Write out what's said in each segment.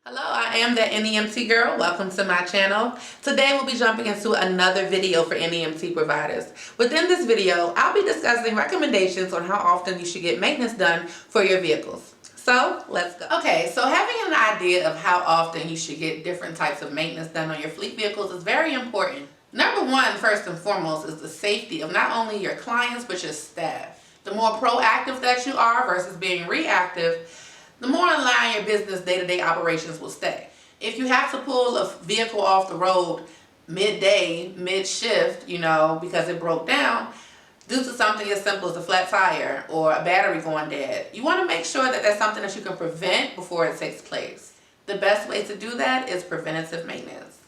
Hello, I am the NEMT girl. Welcome to my channel. Today we'll be jumping into another video for NEMT providers. Within this video, I'll be discussing recommendations on how often you should get maintenance done for your vehicles. So let's go. Okay, so having an idea of how often you should get different types of maintenance done on your fleet vehicles is very important. Number one, first and foremost, is the safety of not only your clients but your staff. The more proactive that you are versus being reactive, the more in line your business day-to-day operations will stay. If you have to pull a vehicle off the road midday, mid-shift, because it broke down due to something as simple as a flat tire or a battery going dead, you want to make sure that that's something that you can prevent before it takes place. The best way to do that is preventative maintenance.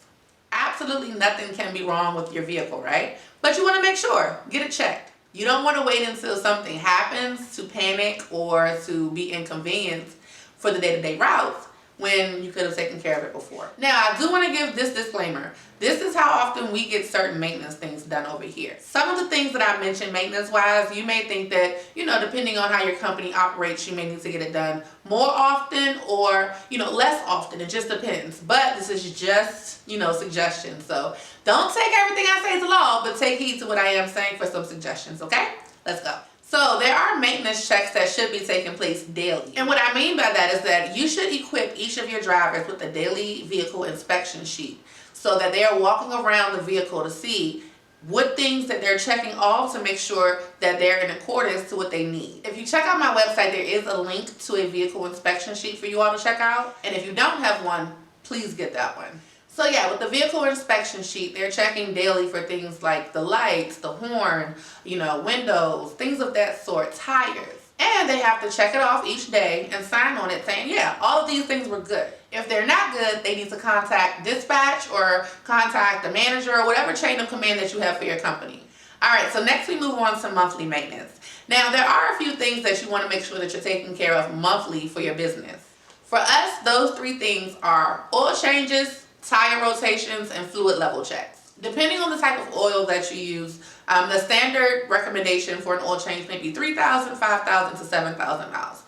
Absolutely nothing can be wrong with your vehicle, right? But you want to make sure, get it checked. You don't want to wait until something happens to panic or to be inconvenienced for the day-to-day routes when you could have taken care of it before. Now, I do want to give this disclaimer. This is how often we get certain maintenance things done over here. Some of the things that I mentioned maintenance-wise, you may think that, depending on how your company operates, you may need to get it done more often or, less often. It just depends. But this is just, suggestions. So don't take everything I say as a law, but take heed to what I am saying for some suggestions, okay? Let's go. So there are maintenance checks that should be taking place daily. And what I mean by that is that you should equip each of your drivers with a daily vehicle inspection sheet so that they are walking around the vehicle to see what things that they're checking off to make sure that they're in accordance to what they need. If you check out my website, there is a link to a vehicle inspection sheet for you all to check out. And if you don't have one, please get that one. So yeah, with the vehicle inspection sheet, they're checking daily for things like the lights, the horn, windows, things of that sort, tires. And they have to check it off each day and sign on it saying, yeah, all of these things were good. If they're not good, they need to contact dispatch or contact the manager or whatever chain of command that you have for your company. All right, so next we move on to monthly maintenance. Now, there are a few things that you want to make sure that you're taking care of monthly for your business. For us, those three things are oil changes, tire rotations, and fluid level checks. Depending on the type of oil that you use, the standard recommendation for an oil change may be 3,000, 5,000 to 7,000 miles.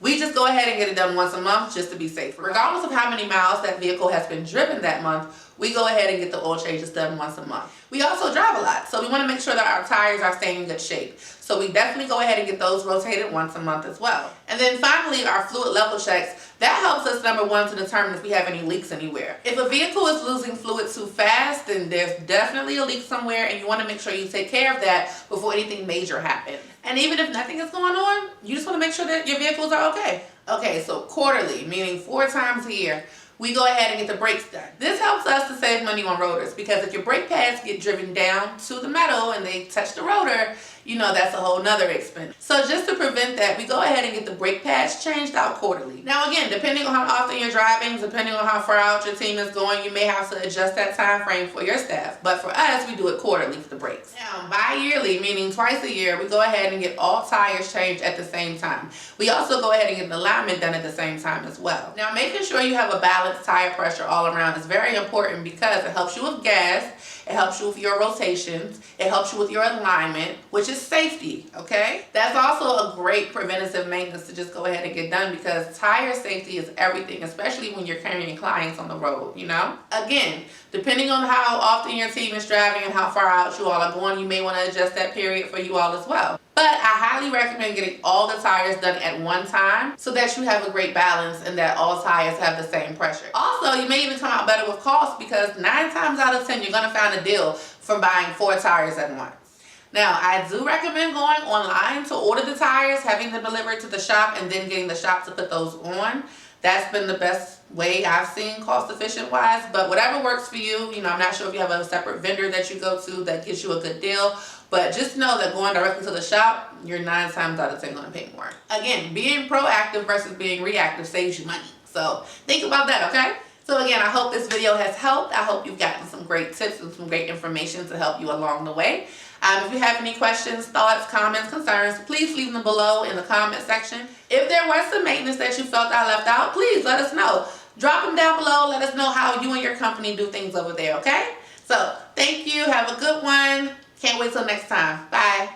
We just go ahead and get it done once a month just to be safe. Regardless of how many miles that vehicle has been driven that month, we go ahead and get the oil changes done once a month. We also drive a lot, so we want to make sure that our tires are staying in good shape. So we definitely go ahead and get those rotated once a month as well. And then finally, our fluid level checks. That helps us, number one, to determine if we have any leaks anywhere. If a vehicle is losing fluid too fast, then there's definitely a leak somewhere, and you want to make sure you take care of that before anything major happens. And even if nothing is going on, you just want to make sure that your vehicles are okay. Okay, so quarterly, meaning 4 times a year, we go ahead and get the brakes done. This helps us to save money on rotors because if your brake pads get driven down to the metal and they touch the rotor, that's a whole nother expense. So just to prevent that, we go ahead and get the brake pads changed out quarterly. Now again, depending on how often you're driving, depending on how far out your team is going, you may have to adjust that time frame for your staff. But for us, we do it quarterly for the brakes. Now, bi-yearly, meaning twice a year, we go ahead and get all tires changed at the same time. We also go ahead and get the alignment done at the same time as well. Now, making sure you have a balanced tire pressure all around is very important because it helps you with gas, it helps you with your rotations, it helps you with your alignment, which is safety, okay? That's also a great preventative maintenance to just go ahead and get done because tire safety is everything, especially when you're carrying clients on the road, Again, depending on how often your team is driving and how far out you all are going, you may want to adjust that period for you all as well. But I highly recommend getting all the tires done at one time so that you have a great balance and that all tires have the same pressure. Also, you may even come out better with cost because 9 times out of 10, you're going to find a deal from buying 4 tires at once. Now, I do recommend going online to order the tires, having them delivered to the shop, and then getting the shop to put those on. That's been the best way I've seen cost-efficient wise, but whatever works for you. I'm not sure if you have a separate vendor that you go to that gets you a good deal, but just know that going directly to the shop, you're 9 times out of 10 going to pay more. Again, being proactive versus being reactive saves you money. So think about that, okay? So again, I hope this video has helped. I hope you've gotten some great tips and some great information to help you along the way. If you have any questions, thoughts, comments, concerns, please leave them below in the comment section. If there was some maintenance that you felt I left out, please let us know. Drop them down below. Let us know how you and your company do things over there, okay? So thank you. Have a good one. Can't wait till next time. Bye.